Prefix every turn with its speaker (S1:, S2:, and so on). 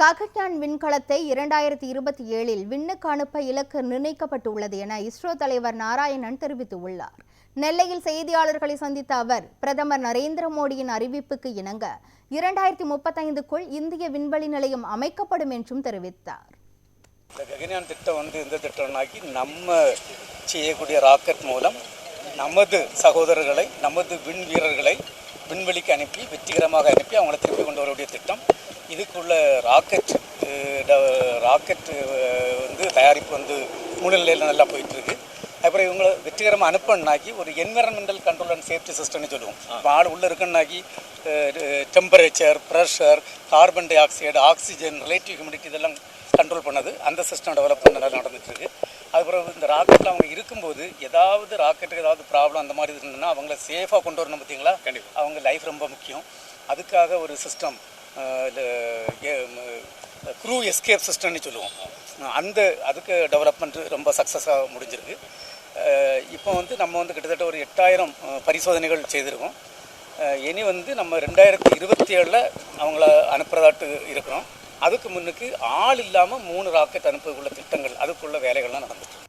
S1: காகட்யான் விண்கலத்தை 2027இல் விண்ணுக்கு அனுப்ப இலக்கு நிர்ணயிக்கப்பட்டுள்ளது என இஸ்ரோ தலைவர் நாராயணன் தெரிவித்துள்ளார். நெல்லையில் செய்தியாளர்களை சந்தித்த அவர், பிரதமர் நரேந்திர மோடியின் அறிவிப்புக்கு இணங்க 2035க்குள் இந்திய விண்வெளி நிலையம் அமைக்கப்படும் என்றும் தெரிவித்தார்.
S2: ககன்யான் திட்டம் இந்த திட்டம்னாக்கி நம்ம செய்யக்கூடிய ராக்கெட் மூலம் நமது சகோதரர்களை, நமது விண் வீரர்களை விண்வெளிக்கு அனுப்பி வெற்றிகரமாக அனுப்பி அவங்களை திருப்பி கொண்டு வரக்கூடிய திட்டம். இதுக்குள்ள ராக்கெட் தயாரிப்பு முன்னிலையில் நல்லா போயிட்டுருக்கு. அப்புறம் இவங்களை வெற்றிகரமாக அனுப்பினாக்கி ஒரு என்விரான்மெண்டல் கண்ட்ரோல் அண்ட் சேஃப்டி சிஸ்டம்னு சொல்லுவோம். இப்போ ஆள் உள்ளே இருக்குன்னாக்கி temperature, pressure, carbon dioxide, oxygen, relative humidity இதெல்லாம் கண்ட்ரோல் பண்ணது. அந்த சிஸ்டம் டெவலப்மெண்ட் நல்லா நடந்துகிட்ருக்கு. அதுக்கப்புறம் இந்த ராக்கெட்டில் அவங்க இருக்கும்போது ராக்கெட்டுக்கு ஏதாவது ப்ராப்ளம் அந்த மாதிரி இருந்ததுன்னா அவங்கள சேஃபாக கொண்டு வரணும். பார்த்தீங்களா, அவங்க லைஃப் ரொம்ப முக்கியம். அதுக்காக ஒரு சிஸ்டம் க்ரூ எஸ்கேப் சிஸ்டம்னு சொல்லுவோம். அதுக்கு டெவலப்மெண்ட் ரொம்ப சக்ஸஸாக முடிஞ்சிருக்கு. இப்போ நம்ம கிட்டத்தட்ட ஒரு 8000 பரிசோதனைகள் செய்திருக்கோம். இனி நம்ம 2027 அவங்கள அனுப்புறதாட்டு இருக்கிறோம். அதுக்கு முன்னுக்கு ஆள் இல்லாமல் 3 ராக்கெட் அனுப்பவுள்ள திட்டங்கள், அதுக்குள்ள வேலைகள்லாம் நடந்துட்டு